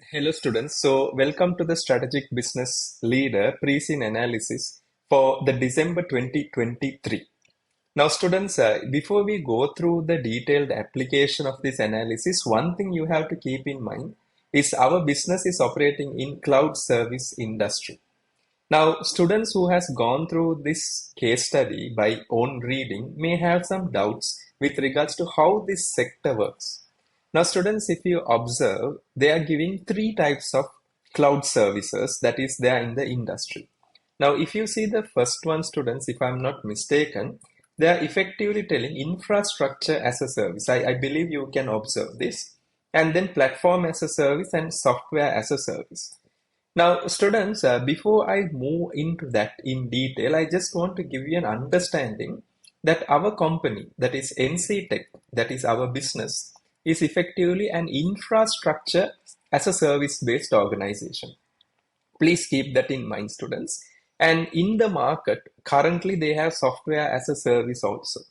Hello students. So welcome to the Strategic Business Leader Pre-Scene Analysis for the December 2023. Now students, before we go through the detailed application of this analysis, one thing you have to keep in mind is our business is operating in cloud service industry. Now students who has gone through this case study by own reading may have some doubts with regards to how this sector works. Now, students, if you observe, they are giving three types of cloud services that is there in the industry. Now, if you see the first one, students, if I'm not mistaken, they are effectively telling infrastructure as a service. I believe you can observe this. And then platform as a service and software as a service. Now, students, before I move into that in detail, I just want to give you an understanding that our company, that is NCTECH, that is our business, is effectively an infrastructure as a service-based organization. Please keep that in mind, students. And in the market, currently they have software as a service also.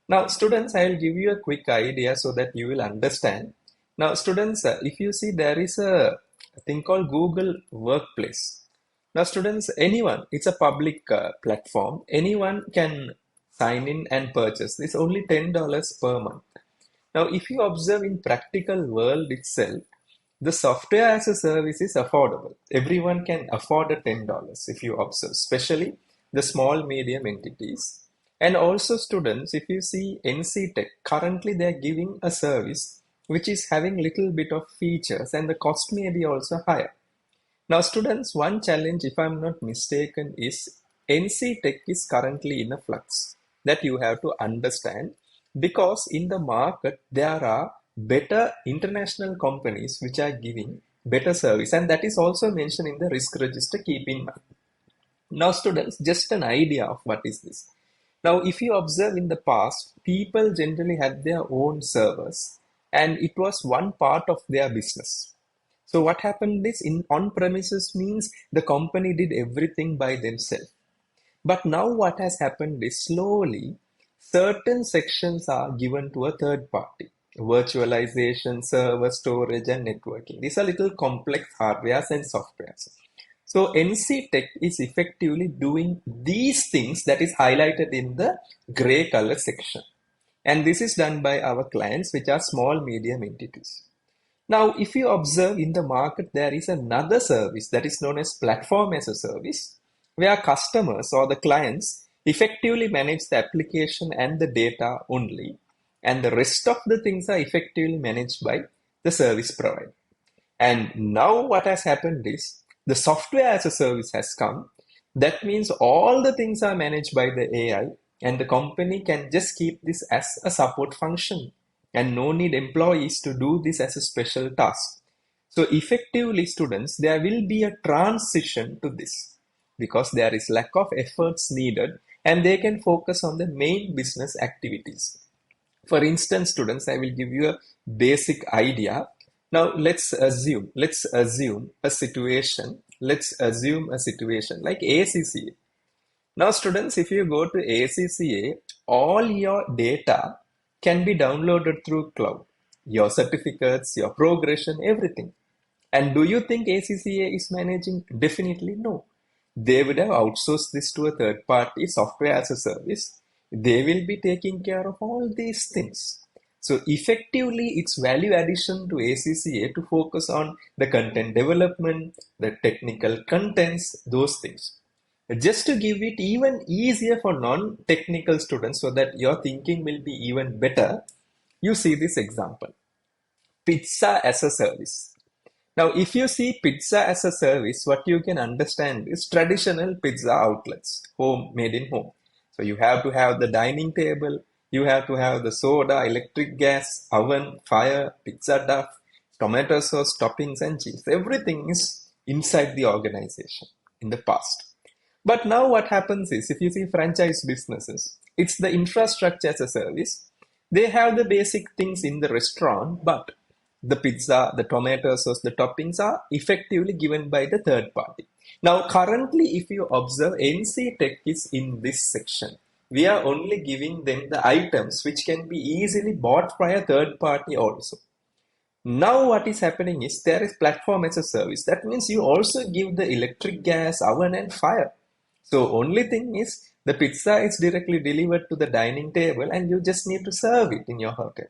Now, students, I'll give you a quick idea so that you will understand. Now, students, if you see, there is a thing called Google Workplace. Now, students, anyone, it's a public platform. Anyone can sign in and purchase. It's only $10 per month. Now, if you observe in practical world itself, the software as a service is affordable. Everyone can afford a $10 if you observe, especially the small medium entities. And also students, if you see NCTECH, currently they are giving a service which is having little bit of features and the cost may be also higher. Now students, one challenge, if I'm not mistaken, is NCTECH is currently in a flux that you have to understand. Because in the market, there are better international companies which are giving better service, and that is also mentioned in the risk register, keep in mind. Now students, just an idea of what is this. Now if you observe in the past, people generally had their own servers and it was one part of their business. So what happened is in on-premises means the company did everything by themselves. But now what has happened is slowly certain sections are given to a third party. Virtualization, server storage, and networking. These are little complex hardwares and softwares. So NCTECH is effectively doing these things that is highlighted in the gray color section. And this is done by our clients, which are small, medium entities. Now, if you observe in the market, there is another service that is known as platform as a service, where customers or the clients effectively manage the application and the data only, and the rest of the things are effectively managed by the service provider. And now what has happened is the software as a service has come. That means all the things are managed by the AI and the company can just keep this as a support function and no need employees to do this as a special task. So effectively students, there will be a transition to this because there is lack of efforts needed and they can focus on the main business activities. For instance, students, I will give you a basic idea. Now, let's assume a situation like ACCA. Now, students, if you go to ACCA, all your data can be downloaded through cloud. Your certificates, your progression, everything. And do you think ACCA is managing? Definitely no. They would have outsourced this to a third party, software as a service. They will be taking care of all these things. So effectively, it's value addition to ACCA to focus on the content development, the technical contents, those things. Just to give it even easier for non-technical students so that your thinking will be even better, you see this example. Pizza as a service. Now, if you see pizza as a service, what you can understand is traditional pizza outlets, home, made in home. So you have to have the dining table, you have to have the soda, electric gas, oven, fire, pizza duff, tomato sauce, toppings and cheese. Everything is inside the organization in the past. But now what happens is, if you see franchise businesses, it's the infrastructure as a service. They have the basic things in the restaurant, but the pizza, the tomato sauce, the toppings are effectively given by the third party. Now, currently, if you observe, NCTECH is in this section. We are only giving them the items which can be easily bought by a third party also. Now what is happening is there is platform as a service. That means you also give the electric, gas, oven and fire. So only thing is the pizza is directly delivered to the dining table and you just need to serve it in your hotel.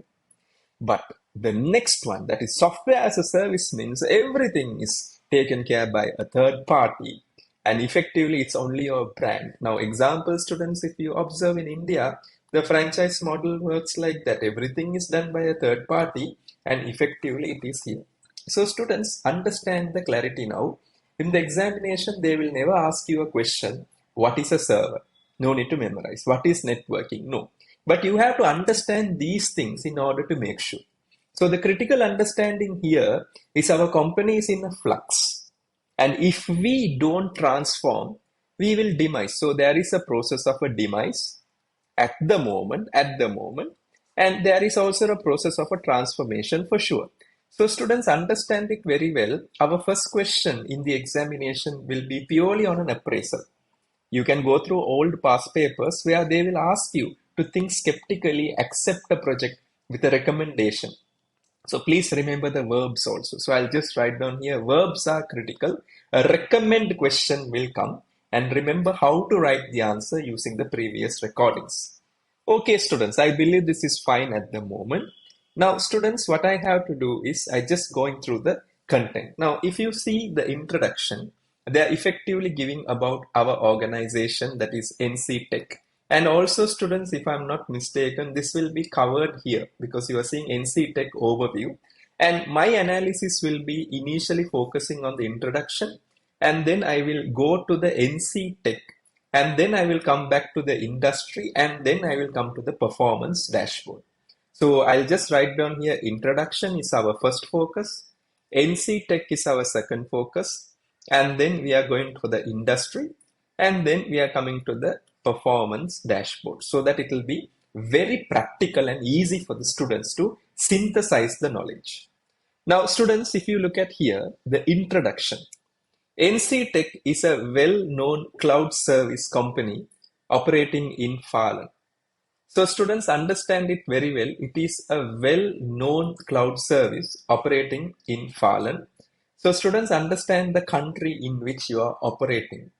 But the next one, that is software as a service, means everything is taken care by a third party and effectively it's only your brand. Now, example students, if you observe in India, the franchise model works like that. Everything is done by a third party and effectively it is here. So students understand the clarity now. In the examination, they will never ask you a question, what is a server? No need to memorize. What is networking? No. But you have to understand these things in order to make sure. So the critical understanding here is our company is in a flux. And if we don't transform, we will demise. So there is a process of a demise at the moment, and there is also a process of a transformation for sure. So students understand it very well. Our first question in the examination will be purely on an appraisal. You can go through old past papers where they will ask you to think skeptically, accept a project with a recommendation. So please remember the verbs also. So I'll just write down here, verbs are critical. A recommend question will come and remember how to write the answer using the previous recordings. Okay, students, I believe this is fine at the moment. Now, students, what I have to do is I just going through the content. Now, if you see the introduction, they are effectively giving about our organization, that is NCTECH. And also students, if I'm not mistaken, this will be covered here because you are seeing NCTECH overview. And my analysis will be initially focusing on the introduction, and then I will go to the NCTECH, and then I will come back to the industry, and then I will come to the performance dashboard. So I'll just write down here, introduction is our first focus, NCTECH is our second focus, and then we are going for the industry, and then we are coming to the performance dashboard, so that it will be very practical and easy for the students to synthesize the knowledge. Now students, if you look at here, the introduction. NCTECH is a well-known cloud service company operating in Falun. So students understand it very well. It is a well-known cloud service operating in Falun. So students understand the country in which you are operating.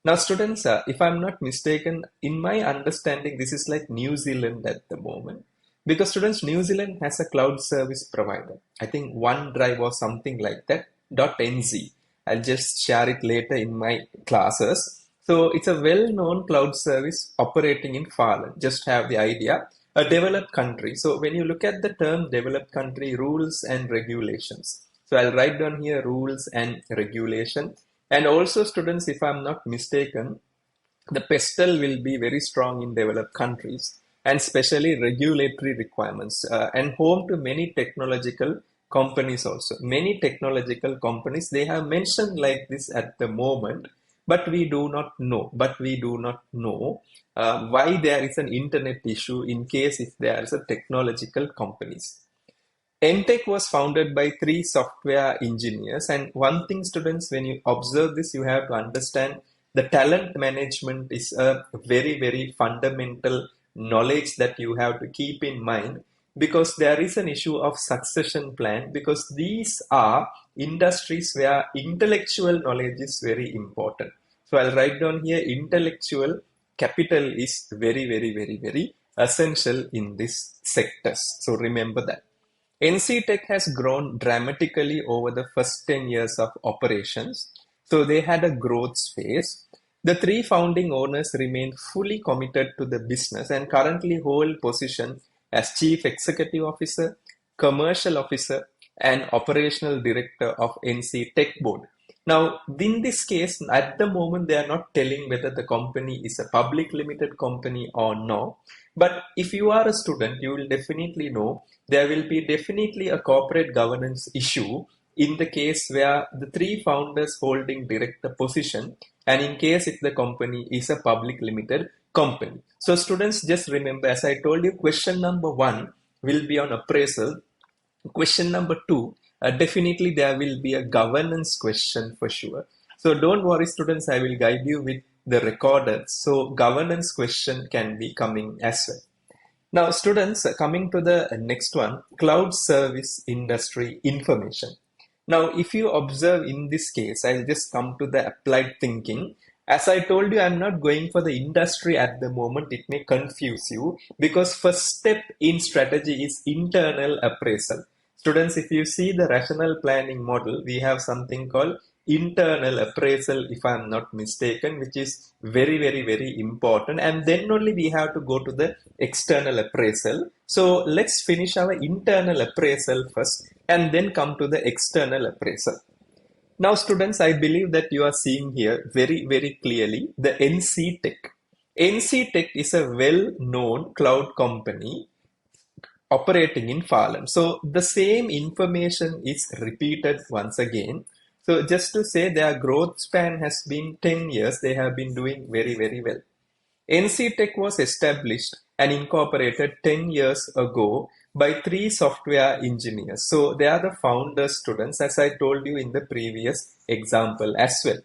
Now students, if I'm not mistaken, in my understanding, this is like New Zealand at the moment. Because students, New Zealand has a cloud service provider. I think OneDrive or something like that, .nz. I'll just share it later in my classes. So it's a well-known cloud service operating in Falun. Just have the idea, a developed country. So when you look at the term developed country, rules and regulations. So I'll write down here rules and regulation. And also students, if I'm not mistaken, the pestle will be very strong in developed countries and especially regulatory requirements and home to many technological companies also. Many technological companies, they have mentioned like this at the moment, but we do not know why there is an internet issue in case if there is a technological companies. NTech was founded by 3 software engineers, and one thing students, when you observe this, you have to understand the talent management is a very, very fundamental knowledge that you have to keep in mind, because there is an issue of succession plan, because these are industries where intellectual knowledge is very important. So I'll write down here, intellectual capital is very, very, very, very essential in these sectors. So remember that. NCTECH has grown dramatically over the first 10 years of operations. So they had a growth phase. The 3 founding owners remain fully committed to the business and currently hold position as Chief Executive Officer, Commercial Officer, and Operational Director of NCTECH Board. Now, in this case, at the moment, they are not telling whether the company is a public limited company or no. But if you are a student, you will definitely know there will be definitely a corporate governance issue in the case where the 3 founders holding director position, and in case if the company is a public limited company. So students, just remember, as I told you, question number 1 will be on appraisal. Question number 2, definitely there will be a governance question for sure. So don't worry students, I will guide you with the recorded. So governance question can be coming as well. Now, students, coming to the next one, cloud service industry information. Now, if you observe in this case, I'll just come to the applied thinking. As I told you, I'm not going for the industry at the moment. It may confuse you because first step in strategy is internal appraisal. Students, if you see the rational planning model, we have something called internal appraisal, if I'm not mistaken, which is very, very, very important. And then only we have to go to the external appraisal. So let's finish our internal appraisal first and then come to the external appraisal. Now, students, I believe that you are seeing here very, very clearly the NCTECH. NCTECH is a well-known cloud company operating in Falun. So the same information is repeated once again. So just to say their growth span has been 10 years, they have been doing very, very well. NCTECH was established and incorporated 10 years ago by three software engineers. So they are the founder students, as I told you in the previous example as well.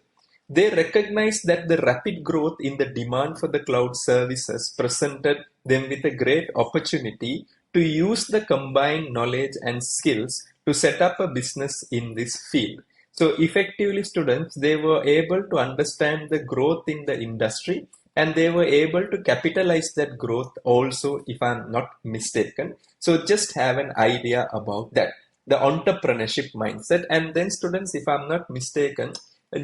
They recognized that the rapid growth in the demand for the cloud services presented them with a great opportunity to use the combined knowledge and skills to set up a business in this field. So effectively, students, they were able to understand the growth in the industry and they were able to capitalize that growth also, if I'm not mistaken. So just have an idea about that, the entrepreneurship mindset. And then students, if I'm not mistaken,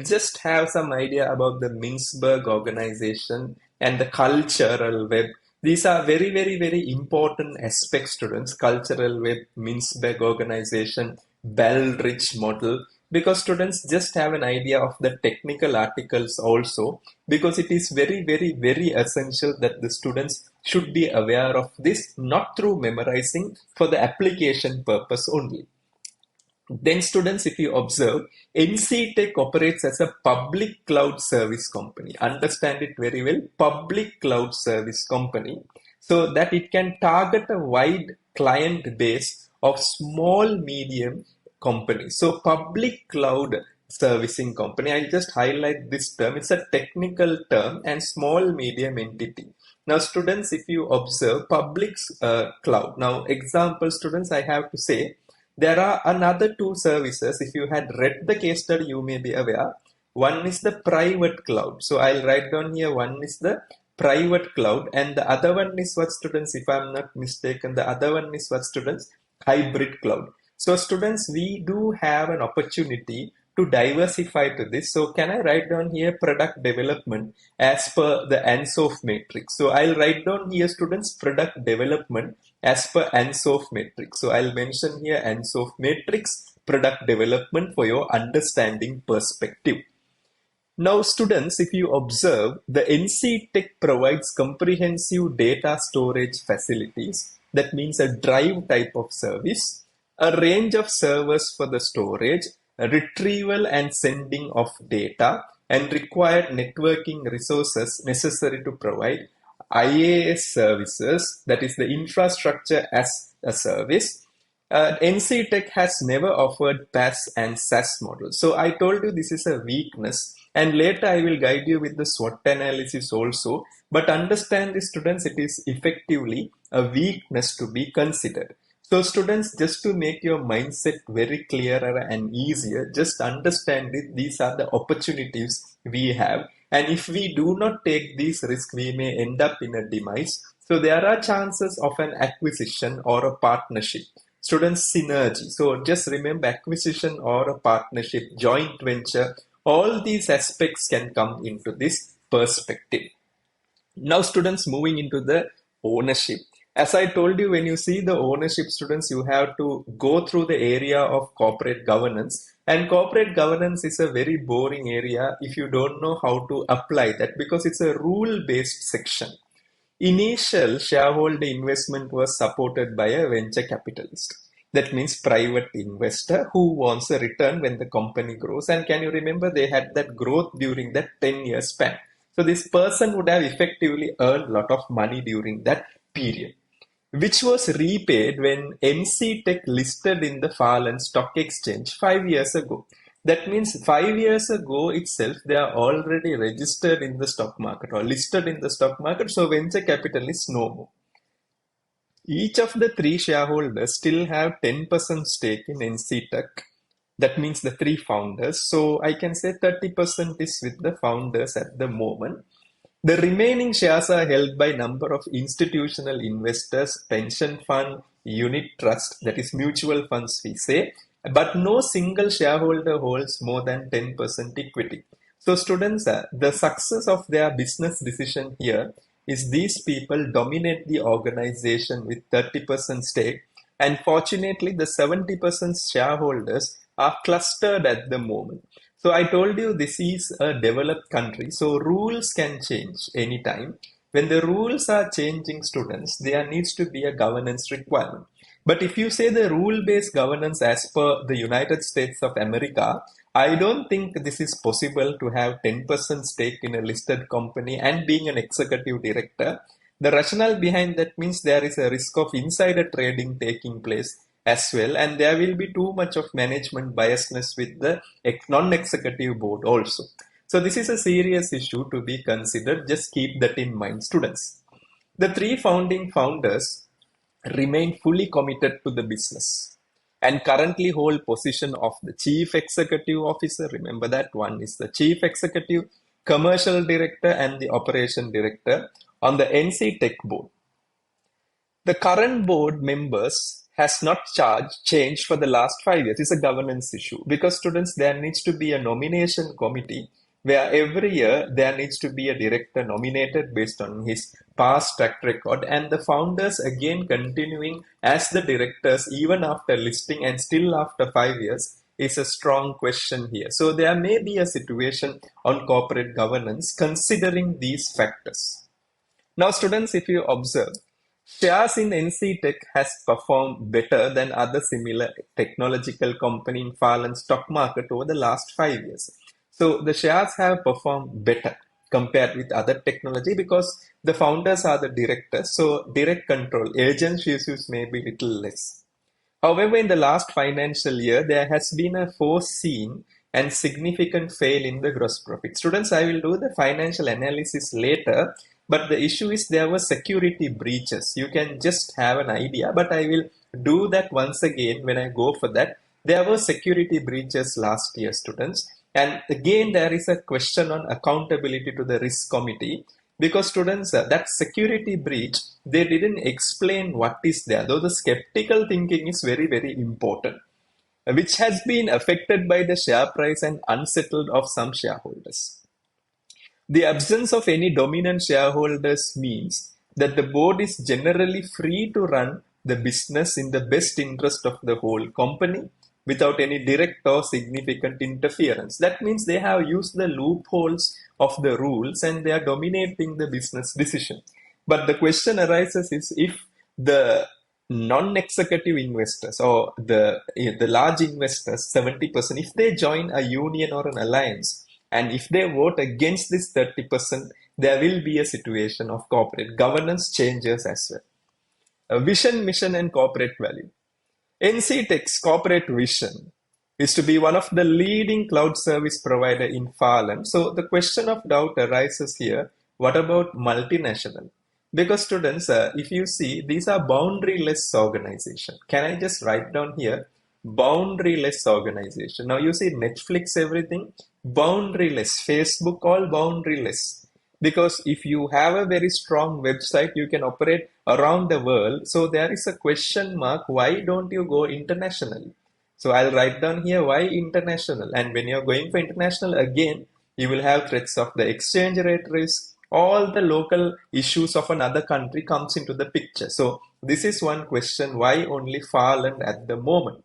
just have some idea about the Mintzberg organization and the cultural web. These are very, very, very important aspects, students. Cultural web, Mintzberg organization, Bell-Rich model, because students just have an idea of the technical articles also, because it is very, very, very essential that the students should be aware of this, not through memorizing, for the application purpose only. Then students, if you observe, NCTECH operates as a public cloud service company. Understand it very well, public cloud service company, so that it can target a wide client base of small, medium companies. So public cloud servicing company, I'll just highlight this term. It's a technical term, and small, medium entity. Now students, if you observe public cloud, now example students, I have to say, there are another two services. If you had read the case study, you may be aware. One is the private cloud. So I'll write down here, one is the private cloud, and the other one is what, students, if I'm not mistaken, the other one is what, students? Hybrid cloud. So students, we do have an opportunity to diversify to this. So can I write down here product development as per the Ansoff matrix? So I'll write down here, students, product development as per Ansoff matrix. So I'll mention here Ansoff matrix, product development, for your understanding perspective. Now students, if you observe, the NCTECH provides comprehensive data storage facilities. That means a drive type of service, a range of servers for the storage, retrieval and sending of data, and required networking resources necessary to provide IaaS services, that is the infrastructure as a service. NCTECH has never offered PaaS and SaaS models. So I told you this is a weakness, and later I will guide you with the SWOT analysis also. But understand this, students, it is effectively a weakness to be considered. So students, just to make your mindset very clearer and easier, just understand it. These are the opportunities we have. And if we do not take these risks, we may end up in a demise. So there are chances of an acquisition or a partnership. Students, synergy. So just remember, acquisition or a partnership, joint venture, all these aspects can come into this perspective. Now students, moving into the ownership. As I told you, when you see the ownership, students, you have to go through the area of corporate governance. And corporate governance is a very boring area if you don't know how to apply that, because it's a rule-based section. Initial shareholder investment was supported by a venture capitalist. That means private investor who wants a return when the company grows. And can you remember, they had that growth during that 10-year span. So this person would have effectively earned a lot of money during that period, which was repaid when NCTECH listed in the Falun Stock Exchange 5 years ago. That means 5 years ago itself, they are already registered in the stock market or listed in the stock market. So venture capital is no more. Each of the three shareholders still have 10% stake in NCTECH. That means the three founders. So I can say 30% is with the founders at the moment. The remaining shares are held by number of institutional investors, pension fund, unit trust, that is mutual funds we say, but no single shareholder holds more than 10% equity. So students, the success of their business decision here is these people dominate the organization with 30% stake, and fortunately the 70% shareholders are clustered at the moment. So I told you this is a developed country, so rules can change anytime. When the rules are changing, students, there needs to be a governance requirement. But if you say the rule-based governance as per the United States of America, I don't think this is possible to have 10% stake in a listed company and being an executive director. The rationale behind that means there is a risk of insider trading taking place as well, and there will be too much of management biasness with the non-executive board also. So this is a serious issue to be considered. Just keep that in mind, students. The three founding founders remain fully committed to the business and currently hold position of the chief executive officer. Remember that one is the chief executive, commercial director, and the operation director on the NCTECH board. The current board members has not changed for the last 5 years. It's a governance issue because students, there needs to be a nomination committee where every year there needs to be a director nominated based on his past track record, and the founders again continuing as the directors even after listing and still after 5 years is a strong question here. So there may be a situation on corporate governance considering these factors. Now students, if you observe, shares in NCTECH has performed better than other similar technological company in Farland stock market over the last 5 years. So the shares have performed better compared with other technology because the founders are the directors. So direct control, agents issues may be little less. However, in the last financial year, there has been a foreseen and significant fail in the gross profit. Students, I will do the financial analysis later, but the issue is there were security breaches. You can just have an idea, but I will do that once again when I go for that. There were security breaches last year, students. And again, there is a question on accountability to the risk committee because students, that security breach, they didn't explain what is there, though the skeptical thinking is very, very important, which has been affected by the share price and unsettled of some shareholders. The absence of any dominant shareholders means that the board is generally free to run the business in the best interest of the whole company without any direct or significant interference. That means they have used the loopholes of the rules and they are dominating the business decision. But the question arises is if the non-executive investors or the large investors, 70%, if they join a union or an alliance, and if they vote against this 30%, there will be a situation of corporate governance changes as well. A vision, mission, and corporate value. NCTECH's corporate vision is to be one of the leading cloud service provider in Farland. So the question of doubt arises here, what about multinational? Because students, if you see, these are boundaryless organization. Can I just write down here, boundaryless organization? Now you see Netflix, everything, boundaryless, Facebook, all boundaryless. Because if you have a very strong website, you can operate around the world. So there is a question mark, why don't you go internationally? So I'll write down here, why international? And when you're going for international, again, you will have threats of the exchange rate risk. All the local issues of another country comes into the picture. So this is one question, why only Farland at the moment?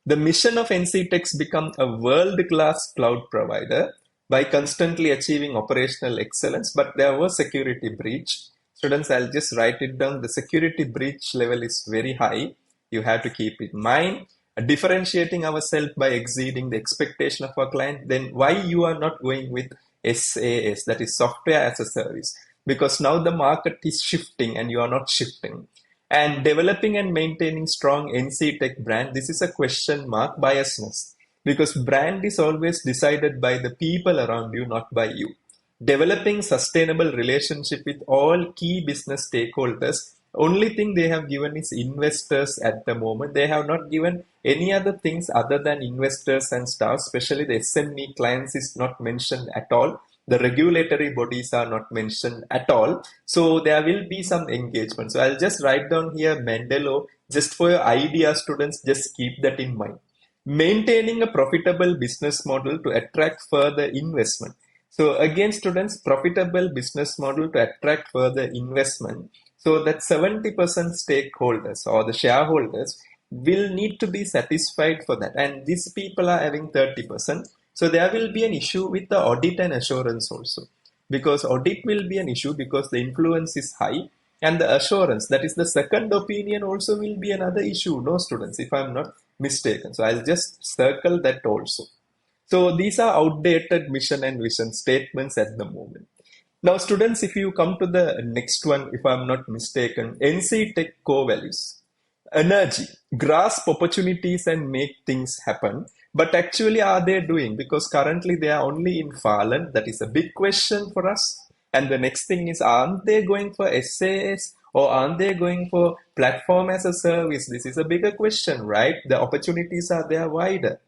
The mission of NCTECH become a world-class cloud provider by constantly achieving operational excellence, but there was security breach. Students, I'll just write it down. The security breach level is very high. You have to keep it in mind. Differentiating ourselves by exceeding the expectation of our client, then why you are not going with SaaS, that is software as a service? Because now the market is shifting and you are not shifting. And developing and maintaining strong NCTECH brand, this is a question mark, biasness. Because brand is always decided by the people around you, not by you. Developing sustainable relationship with all key business stakeholders Only thing they have given is investors at the moment. They have not given any other things other than investors and staff, especially the SME clients is not mentioned at all. The regulatory bodies are not mentioned at all. So there will be some engagement. So I'll just write down here Mendelo just for your idea, students, just keep that in mind. Maintaining a profitable business model to attract further investment. So again, students, profitable business model to attract further investment. So that 70% stakeholders or the shareholders will need to be satisfied for that. And these people are having 30%. So there will be an issue with the audit and assurance also. Because audit will be an issue because the influence is high. And the assurance, that is the second opinion, also will be another issue, no, students, if I'm not mistaken. So I'll just circle that also. So these are outdated mission and vision statements at the moment. Now, students, if you come to the next one, if I'm not mistaken, NCTECH core values. Energy, grasp opportunities and make things happen. But actually, are they doing? Because currently they are only in Farland. That is a big question for us. And the next thing is, aren't they going for SAS or aren't they going for platform as a service? This is a bigger question, right? The opportunities are there wider.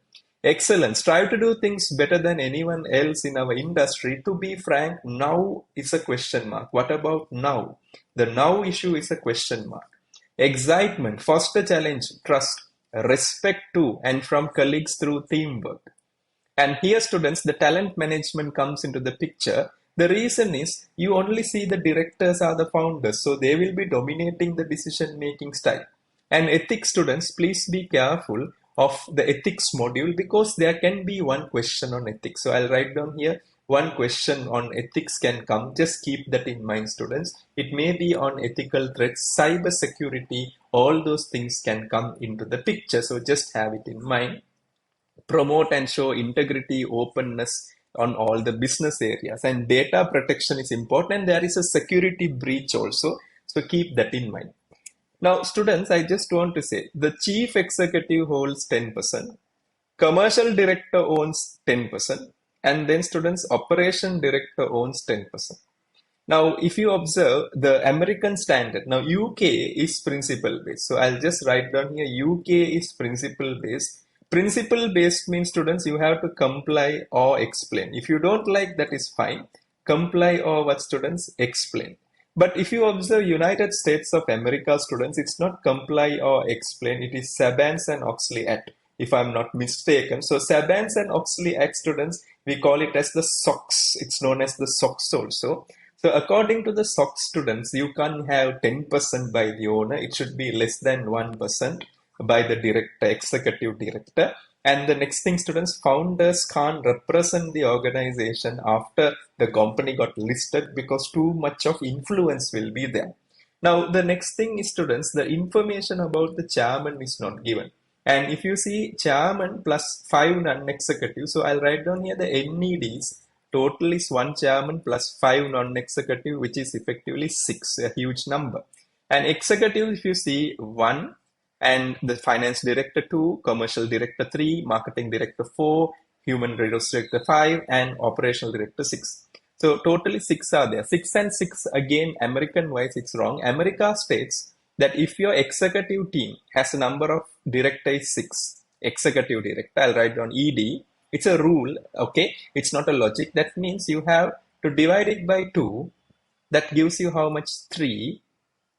Excellence. Strive to do things better than anyone else in our industry. To be frank, now is a question mark. What about now? The now issue is a question mark. Excitement, foster challenge, trust, respect to and from colleagues through teamwork. And here, students, the talent management comes into the picture. The reason is you only see the directors are the founders, so they will be dominating the decision-making style. And ethics students, please be careful of the ethics module because there can be one question on ethics. So I'll write down here one question on ethics can come. Just keep that in mind, students. It may be on ethical threats, cyber security, all those things can come into the picture. So just have it in mind. Promote and show integrity, openness on all the business areas, and data protection is important. There is a security breach also. So keep that in mind. Now, students, I just want to say the chief executive holds 10%, commercial director owns 10%, and then students, operation director owns 10%. Now, if you observe the American standard, now UK is principle based. So I'll just write down here UK is principle based. Principle based means, students, you have to comply or explain. If you don't like, that is fine. Comply or what, students? Explain. But if you observe United States of America, students, it's not comply or explain. It is Sabans and Oxley Act, if I'm not mistaken. So Sabans and Oxley Act, students, we call it as the SOX. It's known as the SOX also. So according to the SOX, students, you can't have 10% by the owner. It should be less than 1% by the director, executive director. And the next thing, students, founders can't represent the organization after the company got listed because too much of influence will be there. Now, the next thing is, students, the information about the chairman is not given. And if you see chairman plus 5 non-executive, so I'll write down here the NEDs. Total is 1 chairman plus 5 non-executive, which is effectively 6, a huge number. And executive, if you see 1, and the finance director 2, commercial director 3, marketing director 4, human resource director 5, and operational director 6. So totally 6 are there. 6 and 6, again, American wise, it's wrong. America states that if your executive team has a number of director is 6, executive director, I'll write down ED. It's a rule, okay? It's not a logic. That means you have to divide it by 2. That gives you how much? 3.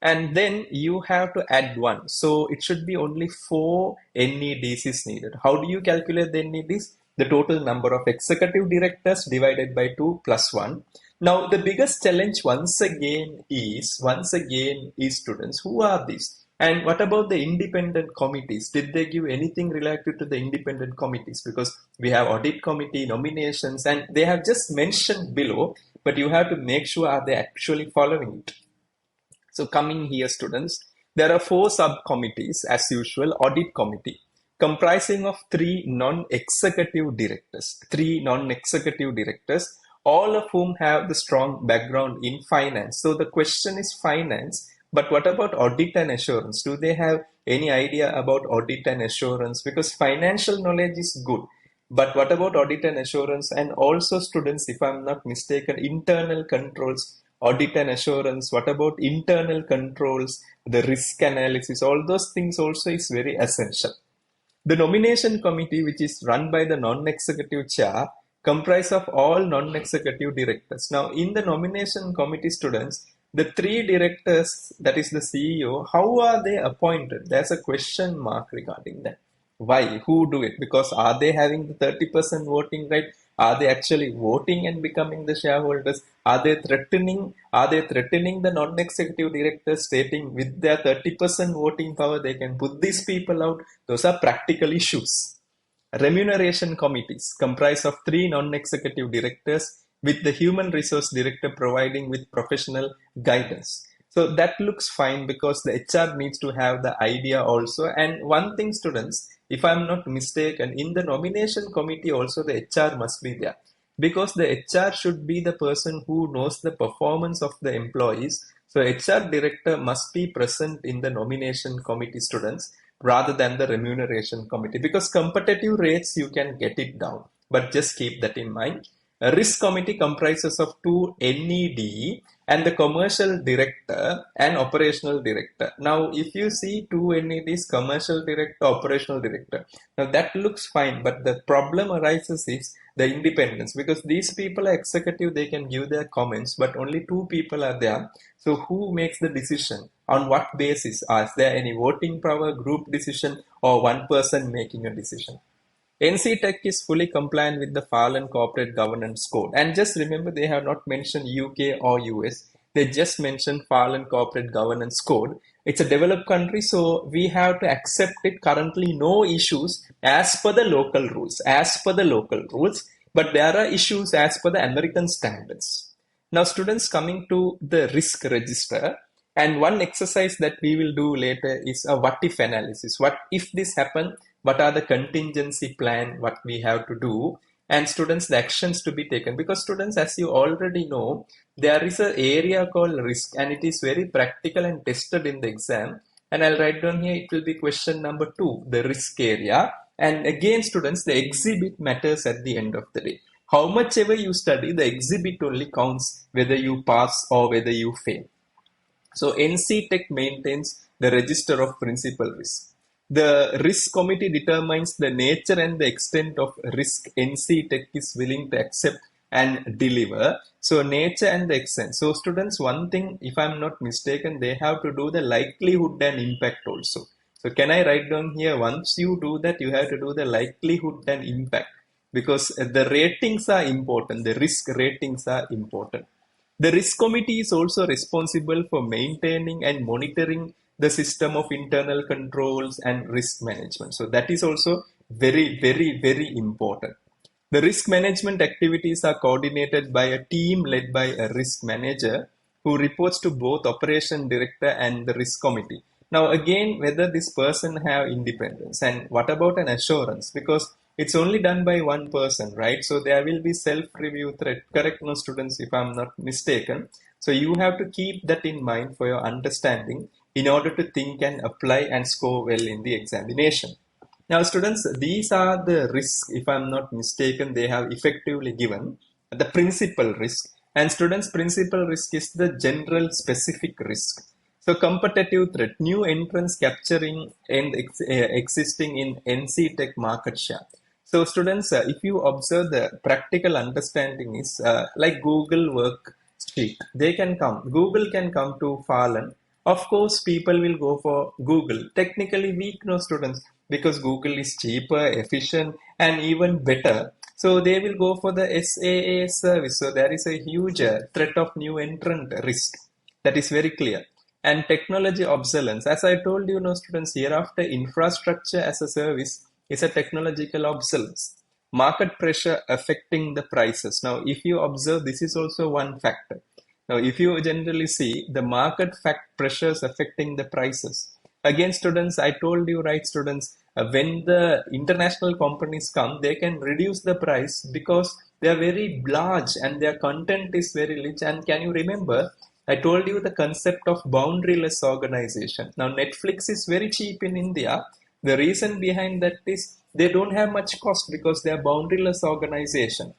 And then you have to add 1. So it should be only 4 NEDs is needed. How do you calculate the NEDs? The total number of executive directors divided by 2 plus 1. Now, the biggest challenge once again is students, who are these? And what about the independent committees? Did they give anything related to the independent committees? Because we have audit committee, nominations, and they have just mentioned below, but you have to make sure are they actually following it. So coming here, students, there are 4 subcommittees as usual. Audit committee comprising of 3 non-executive directors, all of whom have the strong background in finance. So the question is finance, but what about audit and assurance? Do they have any idea about audit and assurance? Because financial knowledge is good, but what about audit and assurance? And also, students, if I'm not mistaken, internal controls audit and assurance, what about internal controls, the risk analysis, all those things also is very essential. The nomination committee, which is run by the non-executive chair, comprise of all non-executive directors. Now, in the nomination committee, students, the three directors, that is the CEO, how are they appointed? There's a question mark regarding that. Why? Who do it? Because are they having the 30% voting right? Are they actually voting and becoming the shareholders? Are they threatening? Are they threatening the non-executive directors, stating with their 30% voting power they can put these people out? Those are practical issues. Remuneration committees comprise of three non-executive directors with the human resource director providing with professional guidance. So that looks fine because the HR needs to have the idea also. And one thing, students, if I'm not mistaken, in the nomination committee also the HR must be there, because the HR should be the person who knows the performance of the employees. So HR director must be present in the nomination committee, students, rather than the remuneration committee, because competitive rates you can get it down, but just keep that in mind. A risk committee comprises of two NED and the commercial director and operational director. Now, if you see two NEDs, commercial director, operational director, now that looks fine, but the problem arises is the independence, because these people are executive, they can give their comments, but only two people are there. So who makes the decision? On what basis? Is there any voting power, group decision, or one person making a decision? NCTECH is fully compliant with the FALN Corporate Governance Code. And just remember, they have not mentioned UK or US. They just mentioned FALN Corporate Governance Code. It's a developed country, so we have to accept it. Currently, no issues as per the local rules. As per the local rules, but there are issues as per the American standards. Now, students, coming to the risk register, and one exercise that we will do later is a what if analysis. What if this happen? What are the contingency plan? What we have to do? And students, the actions to be taken. Because students, as you already know, there is an area called risk, and it is very practical and tested in the exam. And I'll write down here, it will be question number 2, the risk area. And again, students, the exhibit matters at the end of the day. How much ever you study, the exhibit only counts whether you pass or whether you fail. So NCTECH maintains the register of principal risk. The risk committee determines the nature and the extent of risk NCTECH is willing to accept and deliver. So nature and the extent. So students, one thing, if I'm not mistaken, they have to do the likelihood and impact also. So can I write down here, once you do that, you have to do the likelihood and impact, because the ratings are important. The risk ratings are important. The risk committee is also responsible for maintaining and monitoring the system of internal controls and risk management. So that is also very, very, very important. The risk management activities are coordinated by a team led by a risk manager who reports to both operation director and the risk committee. Now again, whether this person have independence, and what about an assurance? Because it's only done by one person, right? So there will be self-review threat. Correct, no students, if I'm not mistaken. So you have to keep that in mind for your understanding in order to think and apply and score well in the examination. Now students, these are the risks, if I'm not mistaken, they have effectively given the principal risk. And students, principal risk is the general specific risk. So competitive threat, new entrants capturing and existing in NCTECH market share. So students, if you observe, the practical understanding is like Google worksheet. They can come, Google can come to FALN. Of course, people will go for Google. Technically weak, no students, because Google is cheaper, efficient, and even better. So they will go for the SAA service. So there is a huge threat of new entrant risk. That is very clear. And technology obsolescence. As I told you, no students, hereafter infrastructure as a service is a technological obsolescence. Market pressure affecting the prices. Now, if you observe, this is also one factor. Now, if you generally see the market pressures affecting the prices. Again, students, I told you, right, students, when the international companies come, they can reduce the price because they are very large and their content is very rich. And can you remember, I told you the concept of boundaryless organization. Now, Netflix is very cheap in India. The reason behind that is they don't have much cost because they are boundaryless organization.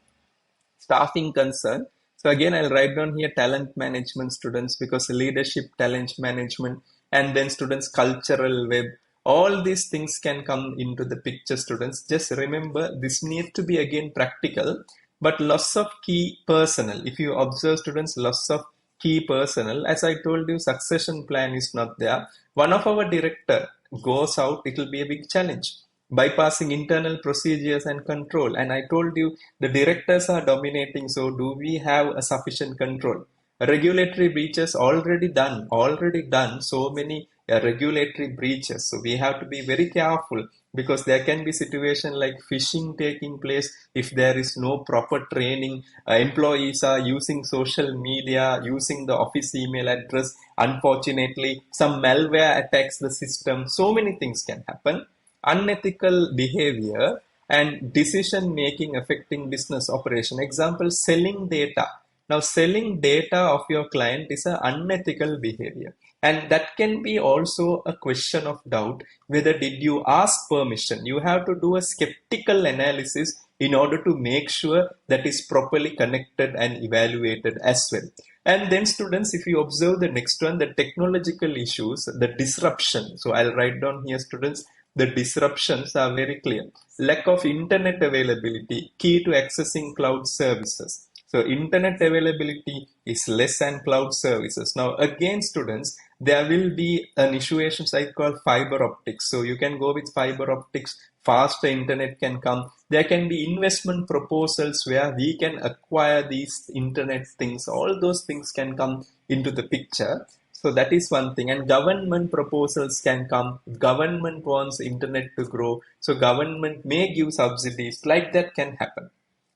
Staffing concern. So again, I'll write down here talent management students because leadership, talent management, and then students cultural web. All these things can come into the picture, students. Just remember this needs to be again practical, but loss of key personnel. If you observe students, loss of key personnel, as I told you, succession plan is not there. One of our director goes out, it will be a big challenge. Bypassing internal procedures and control. And I told you the directors are dominating, so do we have a sufficient control? Regulatory breaches already done so many regulatory breaches. So we have to be very careful because there can be situation like phishing taking place if there is no proper training. Employees are using social media, using the office email address. Unfortunately, some malware attacks the system. So many things can happen. Unethical behavior and decision making affecting business operation. Example, selling data. Now, selling data of your client is an unethical behavior. And that can be also a question of doubt whether did you ask permission. You have to do a skeptical analysis in order to make sure that is properly connected and evaluated as well. And then students, if you observe the next one, the technological issues, the disruption. So I'll write down here, students, the disruptions are very clear. Lack of internet availability, key to accessing cloud services. So internet availability is less than cloud services. Now again, students, there will be an issue I call fiber optics. So you can go with fiber optics, faster internet can come. There can be investment proposals where we can acquire these internet things. All those things can come into the picture. So that is one thing. And government proposals can come. Government wants internet to grow. So government may give subsidies. Like that can happen.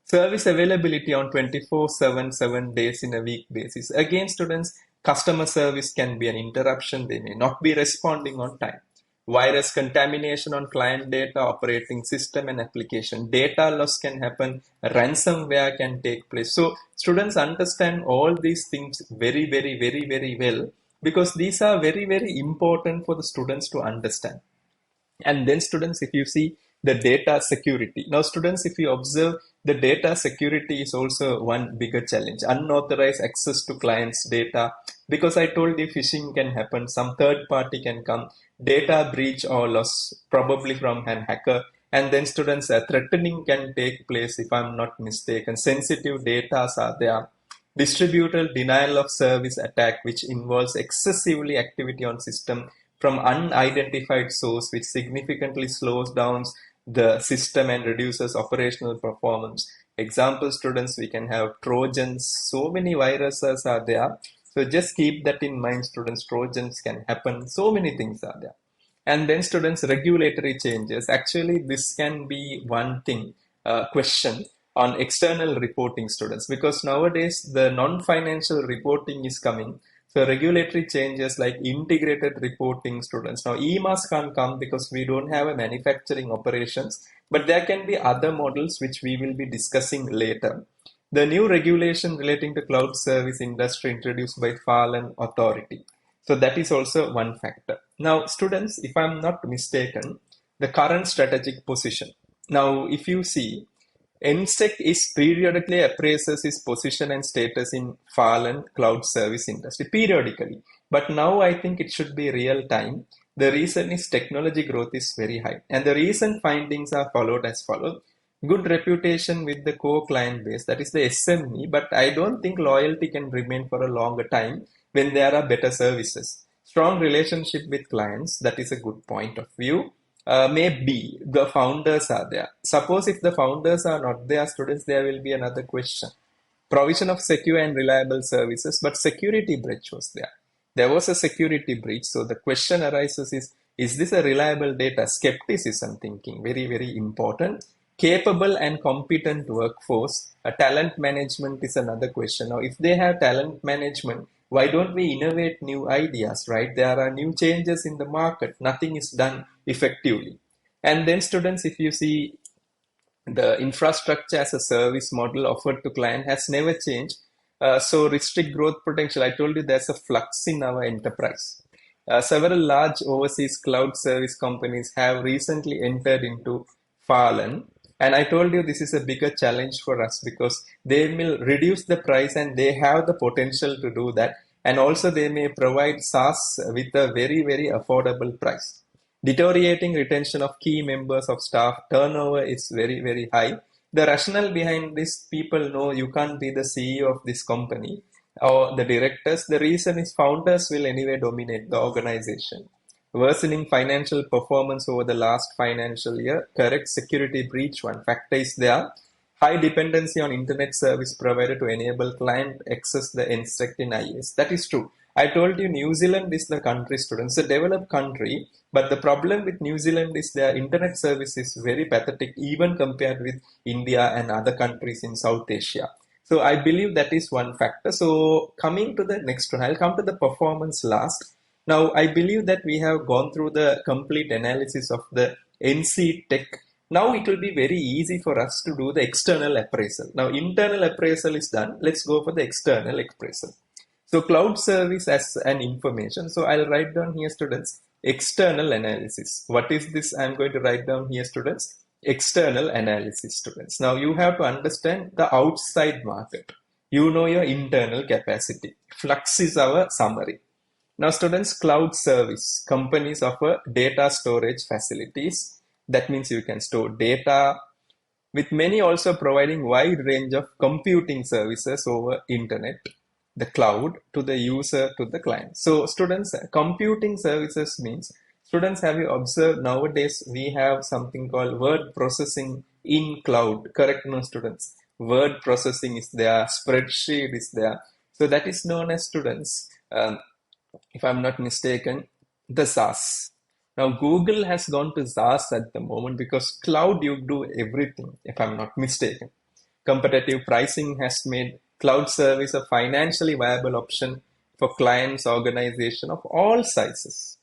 Service availability on 24/7, 7 days in a week basis. Again, students, customer service can be an interruption. They may not be responding on time. Virus contamination on client data, operating system and application. Data loss can happen. Ransomware can take place. So students understand all these things very, very, very, very well because these are very, very important for the students to understand. And then students, if you see the data security. Now students, if you observe, the data security is also one bigger challenge. Unauthorized access to clients' data. Because I told you phishing can happen, some third party can come, data breach or loss probably from an hacker. And then students, threatening can take place if I'm not mistaken. Sensitive data are there. Distributed denial of service attack, which involves excessively activity on system from unidentified source, which significantly slows down the system and reduces operational performance. Example, students, we can have Trojans. So many viruses are there. So just keep that in mind, students. Trojans can happen. So many things are there. And then students, regulatory changes. Actually, this can be one thing, question on external reporting, students, because nowadays the non-financial reporting is coming. So regulatory changes like integrated reporting, students. Now EMAS can't come because we don't have a manufacturing operations, but there can be other models which we will be discussing later. The new regulation relating to cloud service industry introduced by FALN authority. So that is also one factor. Now students, if I'm not mistaken, the current strategic position. Now if you see, NCTECH is periodically appraises its position and status in FALN cloud service industry periodically. But now I think it should be real time. The reason is technology growth is very high. And the recent findings are followed as follows. Good reputation with the core client base, that is the SME, but I don't think loyalty can remain for a longer time when there are better services. Strong relationship with clients, that is a good point of view. Maybe the founders are there. Suppose if the founders are not there, students, there will be another question. Provision of secure and reliable services, but security breach was there. There was a security breach. So the question arises is this a reliable data? Skepticism thinking, very, very important. Capable and competent workforce. Talent management is another question. Now, if they have talent management, why don't we innovate new ideas, right? There are new changes in the market. Nothing is done effectively. And then students, if you see the infrastructure as a service model offered to client has never changed. So restrict growth potential. I told you there's a flux in our enterprise. Several large overseas cloud service companies have recently entered into FALN. And I told you this is a bigger challenge for us because they will reduce the price and they have the potential to do that. And also they may provide SaaS with a very, very affordable price. Deteriorating retention of key members of staff, turnover is very, very high. The rationale behind this, people know you can't be the CEO of this company or the directors. The reason is founders will anyway dominate the organization. Worsening financial performance over the last financial year, correct security breach. One factor is there. High dependency on internet service provider to enable client access the NCTECH in IS. That is true. I told you New Zealand is the country, students, a developed country, but the problem with New Zealand is their internet service is very pathetic even compared with India and other countries in South Asia. So I believe that is one factor. So coming to the next one, I'll come to the performance last. Now, I believe that we have gone through the complete analysis of the NCTECH. Now it will be very easy for us to do the external appraisal. Now, internal appraisal is done. Let's go for the external appraisal. So cloud service as an information. So I'll write down here, students, external analysis. What is this? I'm going to write down here, students, external analysis, students. Now you have to understand the outside market. You know your internal capacity. Flux is our summary. Now, students, cloud service. Companies offer data storage facilities. That means you can store data, with many also providing wide range of computing services over internet, the cloud, to the user, to the client. So, students, computing services means, students, have you observed nowadays we have something called word processing in cloud? Correct, no, students? Word processing is there, spreadsheet is there. So that is known as, students, if I'm not mistaken, the SaaS. Now, Google has gone to SaaS at the moment because cloud you do everything, if I'm not mistaken. Competitive pricing has made cloud service a financially viable option for clients, organization of all sizes.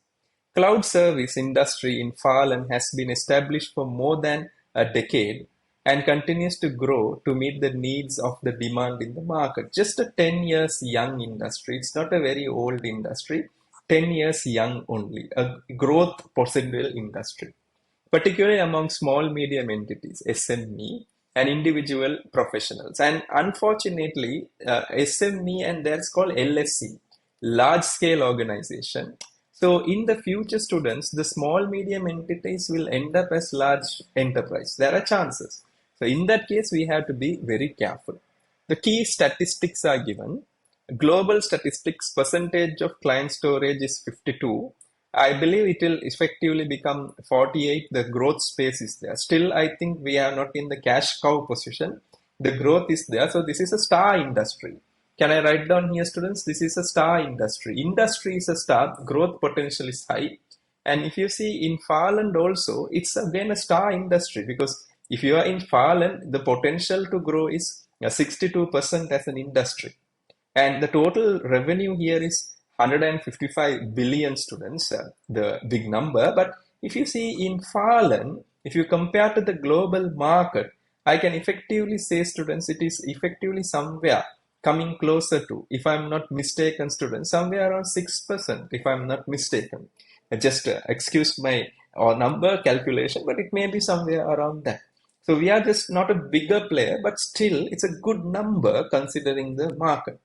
Cloud service industry in Falun has been established for more than a decade and continues to grow to meet the needs of the demand in the market. Just a 10 years young industry. It's not a very old industry. 10 years young only. A growth possible industry. Particularly among small medium entities, SME, and individual professionals. And unfortunately, SME and that's called LSC, large scale organization. So in the future, students, the small medium entities will end up as large enterprise. There are chances. So in that case, we have to be very careful. The key statistics are given. Global statistics, percentage of client storage is 52. I believe it will effectively become 48. The growth space is there. Still, I think we are not in the cash cow position. The growth is there. So this is a star industry. Can I write down here, students? This is a star industry. Industry is a star. Growth potential is high. And if you see in Farland also, it's again a star industry because if you are in Farland, the potential to grow is 62% as an industry. And the total revenue here is 155 billion, students, the big number. But if you see in Farland, if you compare to the global market, I can effectively say, students, it is effectively somewhere coming closer to, if I'm not mistaken, students, somewhere around 6%, if I'm not mistaken. Just excuse my number calculation, but it may be somewhere around that. So we are just not a bigger player, but still it's a good number considering the market.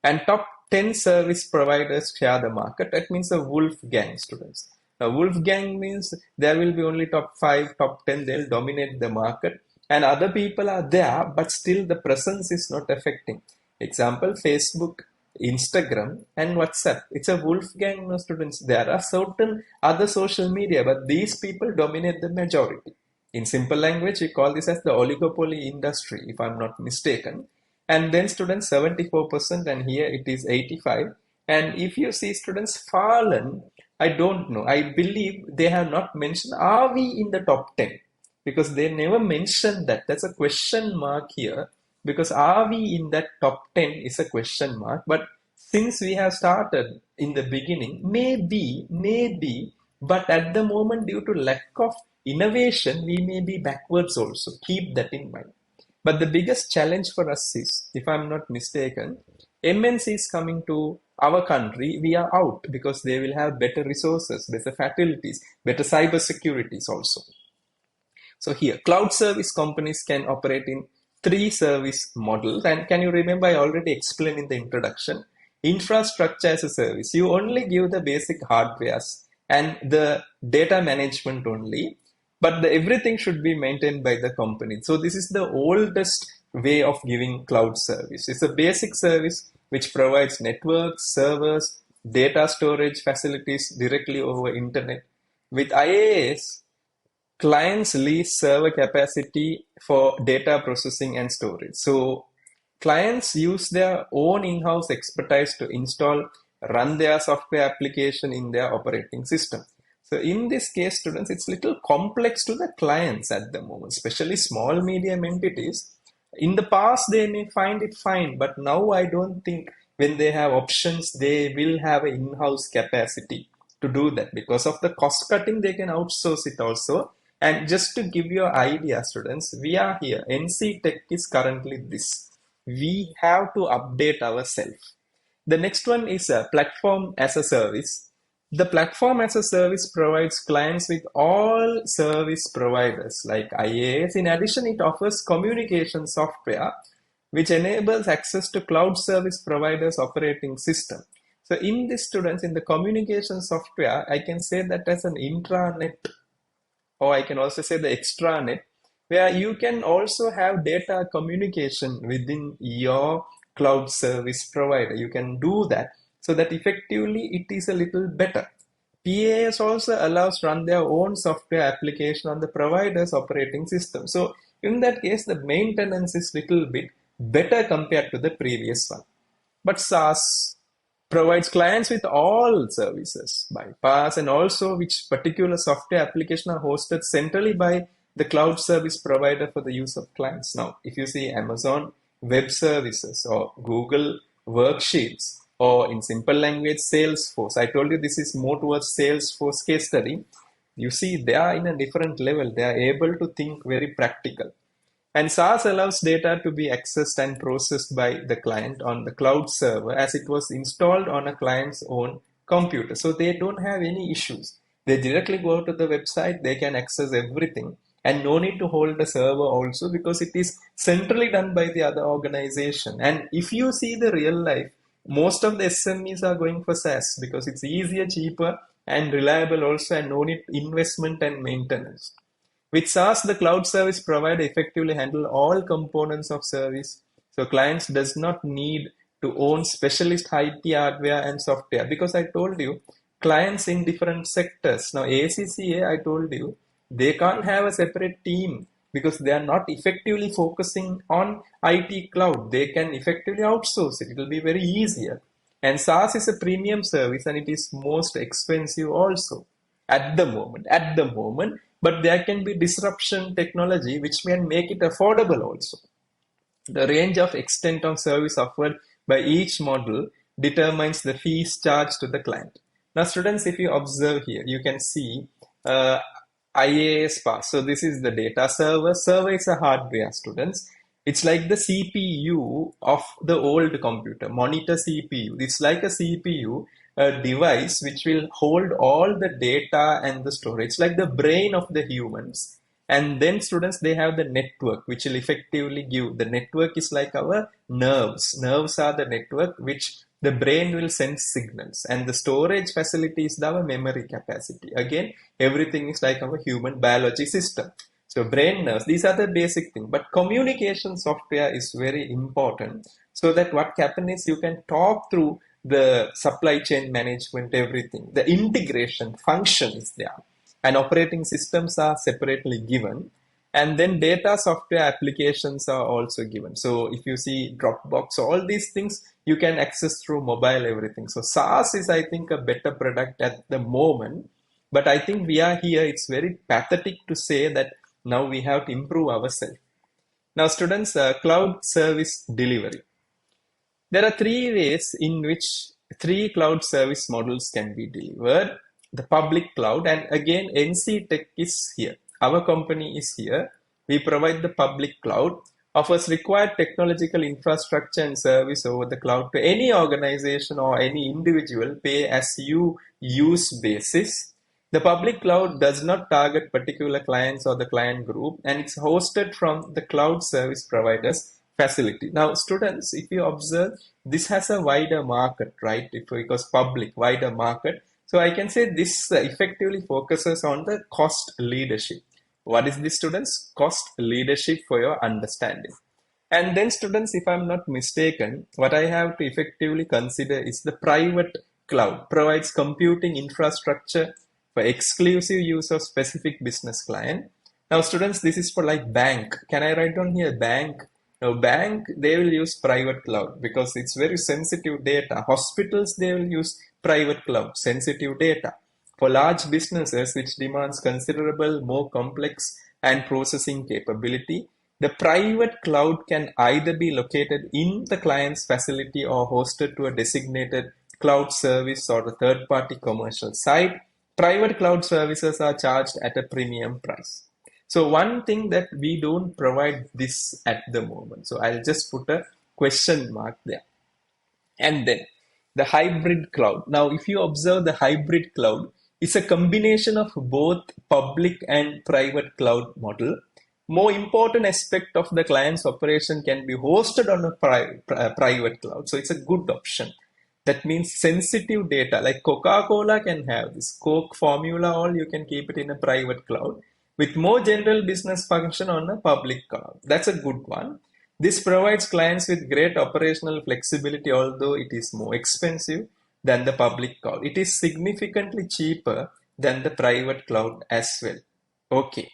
And top 10 service providers share the market. That means a wolf gang, students. Now, wolf gang means there will be only top 5, top 10, they'll dominate the market. And other people are there, but still the presence is not affecting. Example, Facebook, Instagram, and WhatsApp. It's a wolf gang, no, students. There are certain other social media, but these people dominate the majority. In simple language, we call this as the oligopoly industry, if I'm not mistaken. And then students, 74%, and here it is 85. And if you see, students, Fallen, I don't know. I believe they have not mentioned, are we in the top 10? Because they never mentioned that. That's a question mark here. Because are we in that top 10 is a question mark. But since we have started in the beginning, maybe, but at the moment, due to lack of innovation, we may be backwards also. Keep that in mind. But the biggest challenge for us is, if I'm not mistaken, MNCs coming to our country, we are out because they will have better resources, better facilities, better cyber securities also. So here, cloud service companies can operate in three service models. And can you remember I already explained in the introduction? Infrastructure as a service. You only give the basic hardwares and the data management only, but everything should be maintained by the company. So this is the oldest way of giving cloud service. It's a basic service which provides networks, servers, data storage facilities directly over internet. With IaaS, clients lease server capacity for data processing and storage. So clients use their own in-house expertise to install, run their software application in their operating system. So in this case, students, it's little complex to the clients at the moment, especially small, medium entities. In the past, they may find it fine, but now I don't think when they have options, they will have an in-house capacity to do that. Because of the cost cutting, they can outsource it also. And just to give you an idea, students, we are here. NCTECH is currently this. We have to update ourselves. The next one is a platform as a service. The platform as a service provides clients with all service providers like IaaS. In addition, it offers communication software which enables access to cloud service providers' operating system. So in this, students, in the communication software, I can say that as an intranet, or I can also say the extranet, where you can also have data communication within your cloud service provider. You can do that so that effectively it is a little better. PaaS also allows run their own software application on the provider's operating system. So in that case, the maintenance is little bit better compared to the previous one. But SaaS provides clients with all services, bypass, and also which particular software application are hosted centrally by the cloud service provider for the use of clients. Now, if you see Amazon Web Services or Google Worksheets, or in simple language, Salesforce. I told you this is more towards Salesforce case study. You see, they are in a different level. They are able to think very practical. And SaaS allows data to be accessed and processed by the client on the cloud server as it was installed on a client's own computer. So they don't have any issues. They directly go to the website, they can access everything, and no need to hold the server also because it is centrally done by the other organization. And if you see the real life, most of the SMEs are going for SaaS because it's easier, cheaper, and reliable also, and no need investment and maintenance. With SaaS, the cloud service provider effectively handle all components of service. So clients does not need to own specialist IT hardware and software because I told you clients in different sectors. Now ACCA, I told you, they can't have a separate team because they are not effectively focusing on IT cloud. They can effectively outsource it. It will be very easier. And SaaS is a premium service and it is most expensive also at the moment. But there can be disruption technology which can make it affordable also. The range of extent of service offered by each model determines the fees charged to the client. Now students, if you observe here, you can see IaaS part. So this is the data server. Server is a hardware, students. It's like the CPU of the old computer, monitor CPU. It's like a CPU, a device which will hold all the data and the storage. It's like the brain of the humans. And then students, they have the network, which will effectively give. The network is like our nerves. Nerves are the network which the brain will send signals. And the storage facility is our memory capacity. Again, everything is like our human biology system. So brain nerves, these are the basic things. But communication software is very important. So that what happens is you can talk through the supply chain management, everything. The integration function is there. And operating systems are separately given. And then data software applications are also given. So if you see Dropbox, all these things you can access through mobile, everything. So SaaS is, I think, a better product at the moment. But I think we are here. It's very pathetic to say that now we have to improve ourselves. Now students, cloud service delivery. There are three ways in which three cloud service models can be delivered. The public cloud, and again NCTECH is here. Our company is here. We provide the public cloud, offers required technological infrastructure and service over the cloud to any organization or any individual, pay as you use basis. The public cloud does not target particular clients or the client group, and it's hosted from the cloud service providers facility. Now, students, if you observe, this has a wider market, right? Because public, wider market. So I can say this effectively focuses on the cost leadership. What is this, students? Cost leadership for your understanding. And then students, if I'm not mistaken, what I have to effectively consider is the private cloud provides computing infrastructure for exclusive use of specific business client. Now students, this is for like bank. Can I write down here bank? Now bank, they will use private cloud because it's very sensitive data. Hospitals, they will use private cloud, sensitive data. For large businesses, which demands considerable more complex and processing capability, the private cloud can either be located in the client's facility or hosted to a designated cloud service or a third-party commercial site. Private cloud services are charged at a premium price. So one thing that we don't provide this at the moment. So I'll just put a question mark there. And then the hybrid cloud. Now, if you observe the hybrid cloud, it's a combination of both public and private cloud model. More important aspect of the client's operation can be hosted on a private cloud. So it's a good option. That means sensitive data like Coca-Cola can have this Coke formula, all you can keep it in a private cloud with more general business function on a public cloud. That's a good one. This provides clients with great operational flexibility, although it is more expensive than the public cloud. It is significantly cheaper than the private cloud as well. Okay.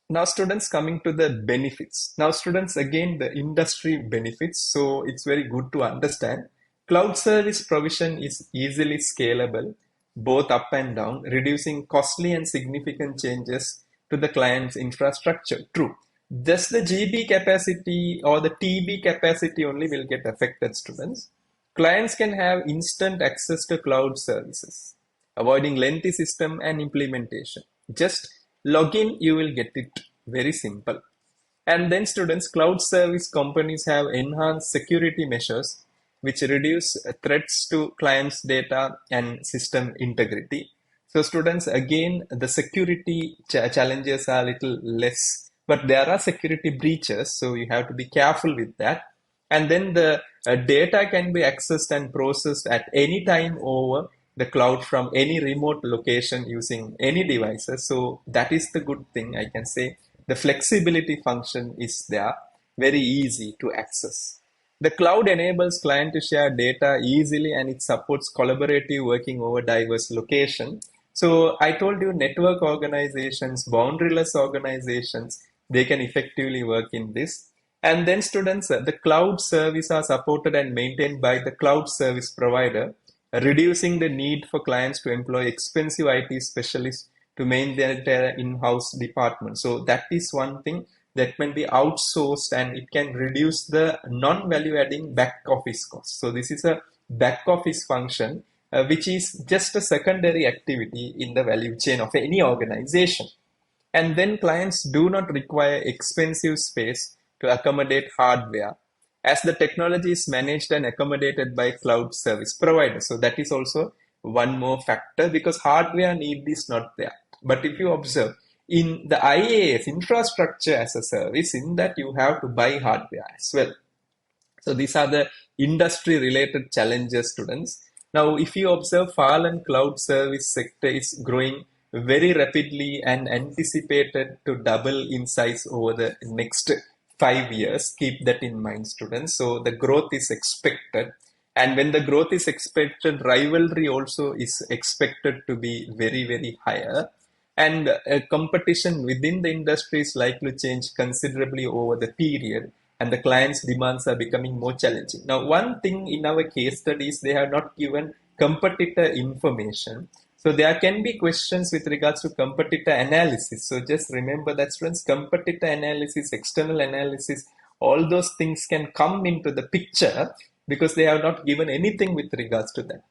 Now students, coming to the benefits. Now students, again the industry benefits. So it's very good to understand. Cloud service provision is easily scalable, both up and down, reducing costly and significant changes to the client's infrastructure. True. Just the GB capacity or the TB capacity only will get affected, students. Clients can have instant access to cloud services, avoiding lengthy system and implementation. Just log in, you will get it. Very simple. And then students, cloud service companies have enhanced security measures which reduce threats to clients' data and system integrity. So students, again, the security challenges are a little less, but there are security breaches, so you have to be careful with that. And then the data can be accessed and processed at any time over the cloud from any remote location using any devices. So that is the good thing, I can say. The flexibility function is there, very easy to access. The cloud enables client to share data easily, and it supports collaborative working over diverse locations. So I told you network organizations, boundaryless organizations, they can effectively work in this. And then students, the cloud service are supported and maintained by the cloud service provider, reducing the need for clients to employ expensive IT specialists to maintain their in-house department. So that is one thing that can be outsourced, and it can reduce the non-value adding back office costs. So this is a back office function, which is just a secondary activity in the value chain of any organization. And then clients do not require expensive space to accommodate hardware, as the technology is managed and accommodated by cloud service providers. So that is also one more factor, because hardware need is not there. But if you observe, in the IaaS, infrastructure as a service, in that you have to buy hardware as well. So these are the industry related challenges, students. Now, if you observe, Fallen cloud service sector is growing very rapidly and anticipated to double in size over the next 5 years. Keep that in mind, students. So the growth is expected. And when the growth is expected, rivalry also is expected to be very, very higher. And competition within the industry is likely to change considerably over the period, and the client's demands are becoming more challenging. Now, one thing in our case studies, they have not given competitor information. So there can be questions with regards to competitor analysis. So just remember that, students, competitor analysis, external analysis, all those things can come into the picture because they have not given anything with regards to that.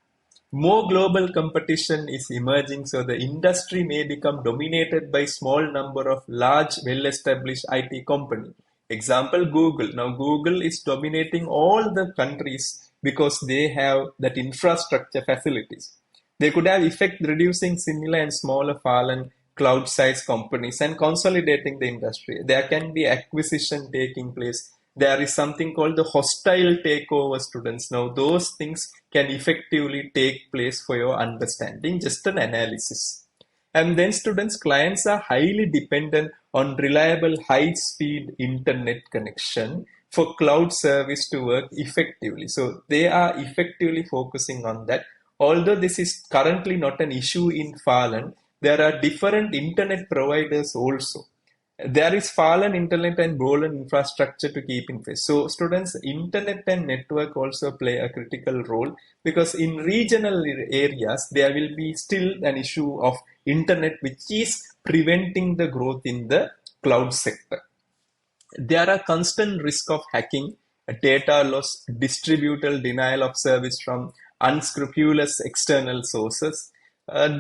More global competition is emerging, so the industry may become dominated by small number of large, well-established IT companies. Example, Google. Now, Google is dominating all the countries because they have that infrastructure facilities. They could have effect reducing similar and smaller fallen cloud size companies and consolidating the industry. There can be acquisition taking place. There is something called the hostile takeover, students. Now, those things can effectively take place for your understanding, just an analysis. And then students, clients are highly dependent on reliable high-speed internet connection for cloud service to work effectively. So they are effectively focusing on that. Although this is currently not an issue in Falun, there are different internet providers also. There is fallen internet and golden infrastructure to keep in place. So students, internet and network also play a critical role, because in regional areas there will be still an issue of internet which is preventing the growth in the cloud sector. There are constant risk of hacking, data loss, distributed denial of service from unscrupulous external sources.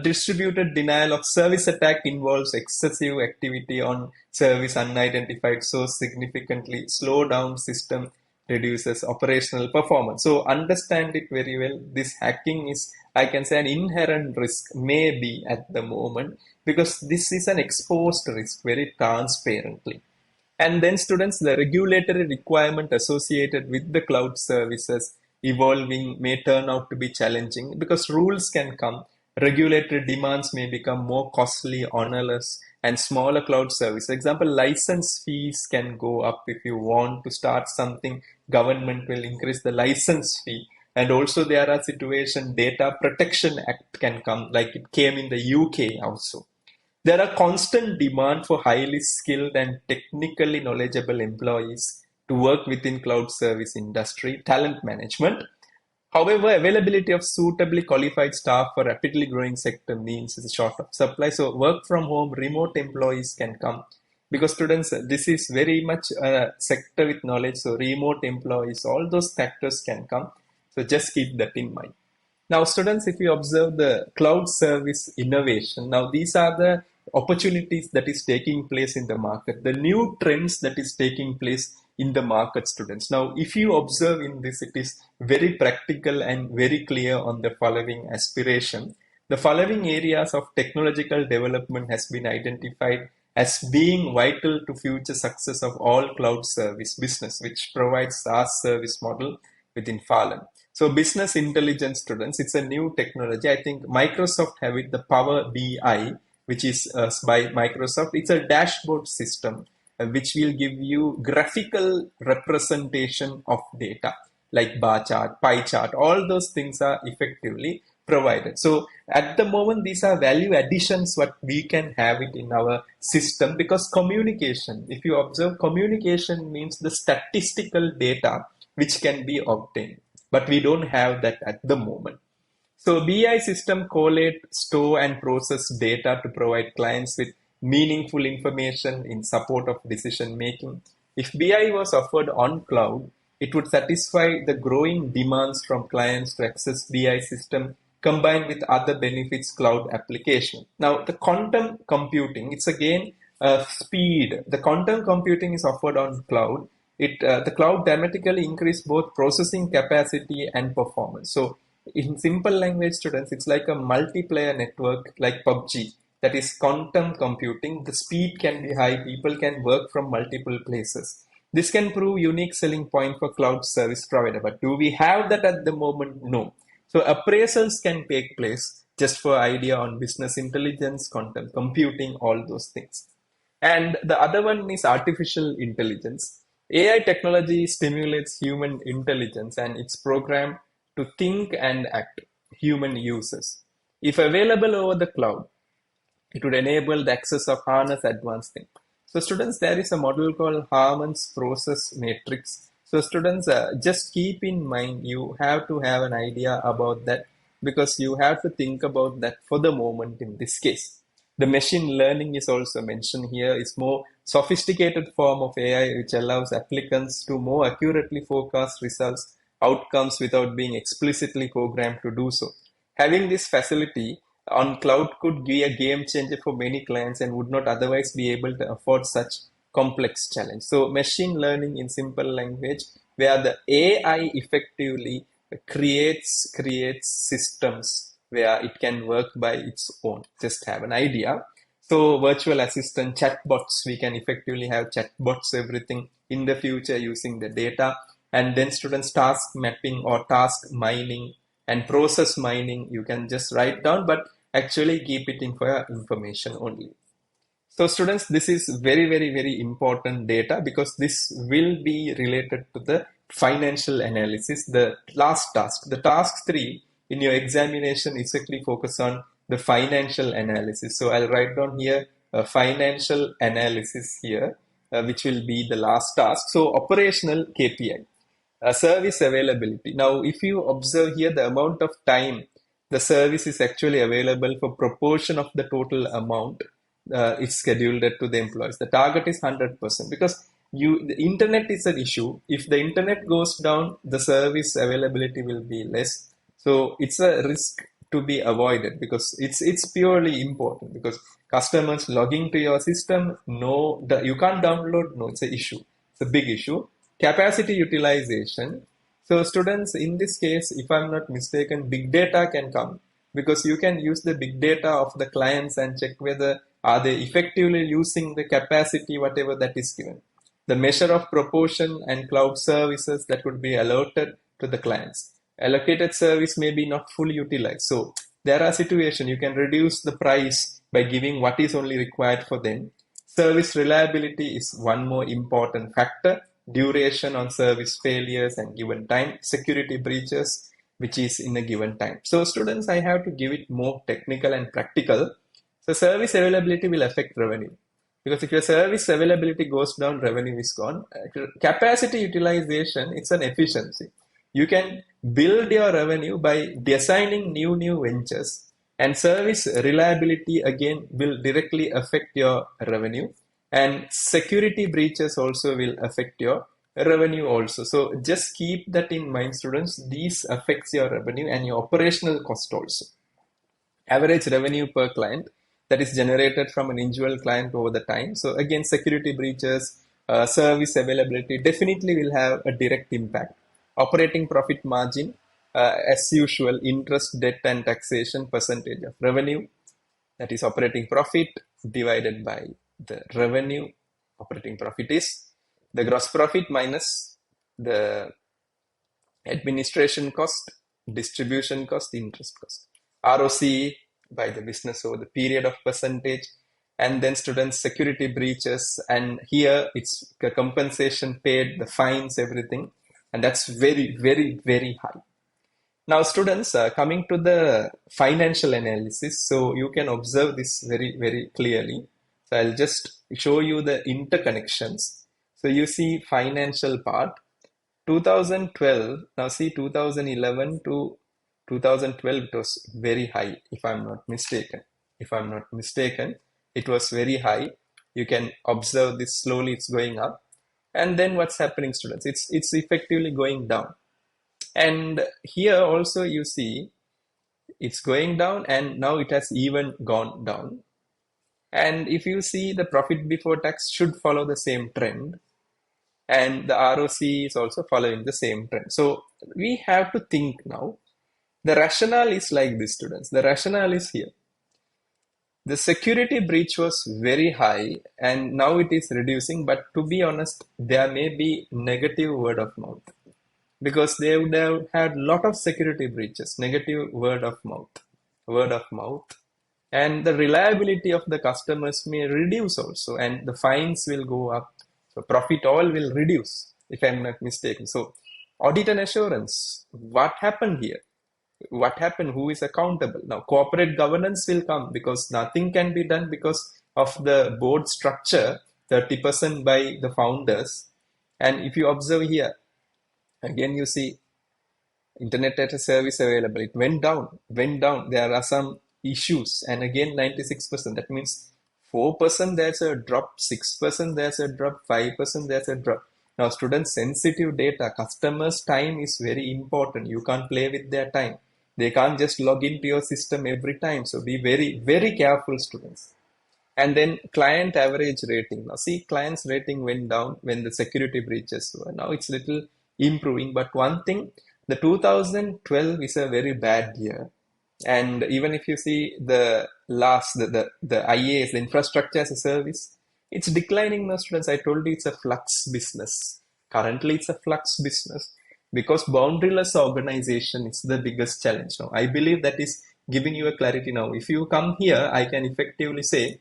Distributed denial of service attack involves excessive activity on service unidentified source, significantly slow down system, reduces operational performance. So understand it very well. This hacking is, I can say, an inherent risk, maybe at the moment, because this is an exposed risk very transparently. And then students, the regulatory requirement associated with the cloud services evolving may turn out to be challenging, because rules can come, regulatory demands may become more costly, onerous, and smaller cloud service. For example, license fees can go up. If you want to start something, government will increase the license fee. And also there are situations, Data Protection Act can come, like it came in the UK also. There are constant demand for highly skilled and technically knowledgeable employees to work within cloud service industry, talent management. However, availability of suitably qualified staff for rapidly growing sector means it's a short of supply. So work from home, remote employees can come, because students, this is very much a sector with knowledge. So remote employees, all those factors can come. So just keep that in mind. Now, students, if you observe the cloud service innovation, now these are the opportunities that is taking place in the market, the new trends that is taking place in the market, students. Now, if you observe in this, it is very practical and very clear on the following aspiration. The following areas of technological development has been identified as being vital to future success of all cloud service business, which provides SaaS service model within Falun. So business intelligence, students, it's a new technology. I think Microsoft have it, the Power BI, which is by Microsoft. It's a dashboard system which will give you graphical representation of data like bar chart, pie chart. All those things are effectively provided. So at the moment, these are value additions what we can have it in our system, because communication, if you observe, communication means the statistical data which can be obtained, but we don't have that at the moment. So BI system collate, store and process data to provide clients with meaningful information in support of decision making. If BI was offered on cloud, it would satisfy the growing demands from clients to access BI system combined with other benefits cloud application. Now the quantum computing, it's again speed. The quantum computing is offered on cloud. The cloud dramatically increase both processing capacity and performance. So in simple language, students, it's like a multiplayer network like PUBG, that is quantum computing. The speed can be high, people can work from multiple places. This can prove unique selling point for cloud service provider, but do we have that at the moment? No. So appraisals can take place just for idea on business intelligence, quantum computing, all those things. And the other one is artificial intelligence. AI technology stimulates human intelligence and it's programmed to think and act, human users. If available over the cloud, it would enable the access of harness advanced things. So students, there is a model called Harman's process matrix. So students, just keep in mind, you have to have an idea about that, because you have to think about that for the moment in this case. The machine learning is also mentioned here. It's more sophisticated form of AI which allows applicants to more accurately forecast results, outcomes without being explicitly programmed to do so. Having this facility on cloud could be a game changer for many clients and would not otherwise be able to afford such complex challenge. So machine learning in simple language, where the AI effectively creates systems where it can work by its own. Just have an idea. So virtual assistant chatbots, we can effectively have chatbots, everything in the future using the data. And then students task mapping or task mining and process mining, you can just write down, but actually keep it in for your information only. So students, this is very, very, very important data because this will be related to the financial analysis, the last task. The task 3 in your examination is actually focus on the financial analysis. So I'll write down here a financial analysis here, which will be the last task. So operational KPI, service availability. Now, if you observe here the amount of time the service is actually available for proportion of the total amount it's scheduled to the employees. The target is 100% because the internet is an issue. If the internet goes down, the service availability will be less. So it's a risk to be avoided because it's purely important because customers logging to your system, no, you can't download, no, it's an issue. It's a big issue. Capacity utilization. So students, in this case, if I'm not mistaken, big data can come because you can use the big data of the clients and check whether are they effectively using the capacity, whatever that is given. The measure of proportion and cloud services that would be allotted to the clients. Allocated service may be not fully utilized. So there are situations you can reduce the price by giving what is only required for them. Service reliability is one more important factor. Duration on service failures and given time. Security breaches, which is in a given time. So students, I have to give it more technical and practical. So service availability will affect revenue. Because if your service availability goes down, revenue is gone. Capacity utilization, it's an efficiency. You can build your revenue by designing new ventures. And service reliability, again, will directly affect your revenue. And security breaches also will affect your revenue also. So just keep that in mind, students. These affects your revenue and your operational cost also. Average revenue per client that is generated from an individual client over the time. So again, security breaches, service availability definitely will have a direct impact. Operating profit margin, as usual, interest, debt and taxation percentage of revenue. That is operating profit divided by the revenue. Operating profit is the gross profit minus the administration cost, distribution cost, interest cost. ROC by the business over the period of percentage, and then students security breaches, and here it's the compensation paid, the fines, everything, and that's very, very, very high. Now students, coming to the financial analysis, so you can observe this very, very clearly. So I'll just show you the interconnections. So you see financial part, 2012, now see 2011 to 2012, it was very high, if I'm not mistaken. If I'm not mistaken, it was very high. You can observe this slowly, it's going up. And then what's happening, students? It's effectively going down. And here also you see it's going down and now it has even gone down. And if you see the profit before tax should follow the same trend. And the ROC is also following the same trend. So we have to think now. The rationale is like this, students. The rationale is here. The security breach was very high and now it is reducing. But to be honest, there may be negative word of mouth. Because they would have had a lot of security breaches, negative word of mouth. And the reliability of the customers may reduce also, and the fines will go up. So profit all will reduce, if I'm not mistaken. So audit and assurance, what happened here? What happened? Who is accountable? Now corporate governance will come because nothing can be done because of the board structure, 30% by the founders. And if you observe here, again, you see internet data service available. It went down. There are some issues. And again, 96%. That means 4% there's a drop, 6% there's a drop, 5% there's a drop. Now, students, sensitive data, customers' time is very important. You can't play with their time. They can't just log into your system every time. So be very, very careful, students. And then client average rating. Now, see, client's rating went down when the security breaches were. Now it's little improving. But one thing, the 2012 is a very bad year. And even if you see the last, the IaaS, the infrastructure as a service, it's declining now, students. I told you it's a flux business. Currently, it's a flux business because boundaryless organization is the biggest challenge now. I believe that is giving you a clarity now. If you come here, I can effectively say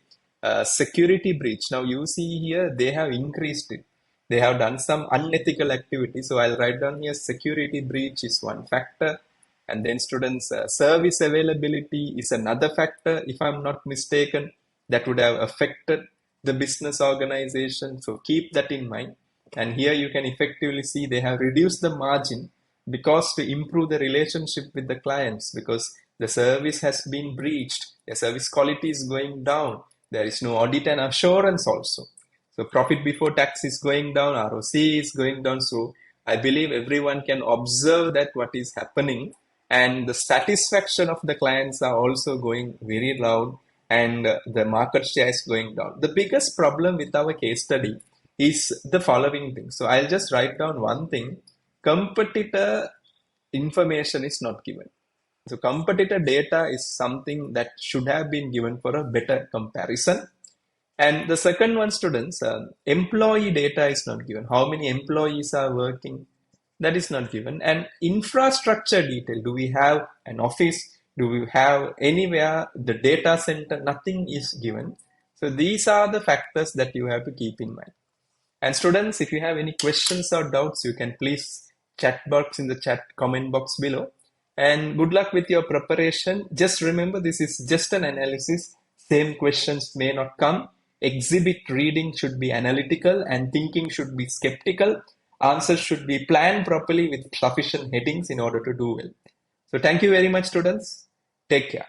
security breach. Now you see here, they have increased it. They have done some unethical activity. So I'll write down here security breach is one factor. And then students, service availability is another factor. If I'm not mistaken, that would have affected the business organization. So keep that in mind. And here you can effectively see they have reduced the margin because to improve the relationship with the clients, because the service has been breached, the service quality is going down, there is no audit and assurance also. So profit before tax is going down, ROC is going down. So I believe everyone can observe that what is happening, and the satisfaction of the clients are also going very loud, and the market share is going down. The biggest problem with our case study is the following thing. So I'll just write down one thing. Competitor information is not given. So competitor data is something that should have been given for a better comparison. And the second one, students, employee data is not given. How many employees are working? That is not given. And infrastructure detail. Do we have an office? Do we have anywhere the data center? Nothing is given. So these are the factors that you have to keep in mind. And students, if you have any questions or doubts, you can please chat box in the chat comment box below. And good luck with your preparation. Just remember, this is just an analysis. Same questions may not come. Exhibit reading should be analytical and thinking should be skeptical. Answers should be planned properly with sufficient headings in order to do well. So thank you very much, students. Take care.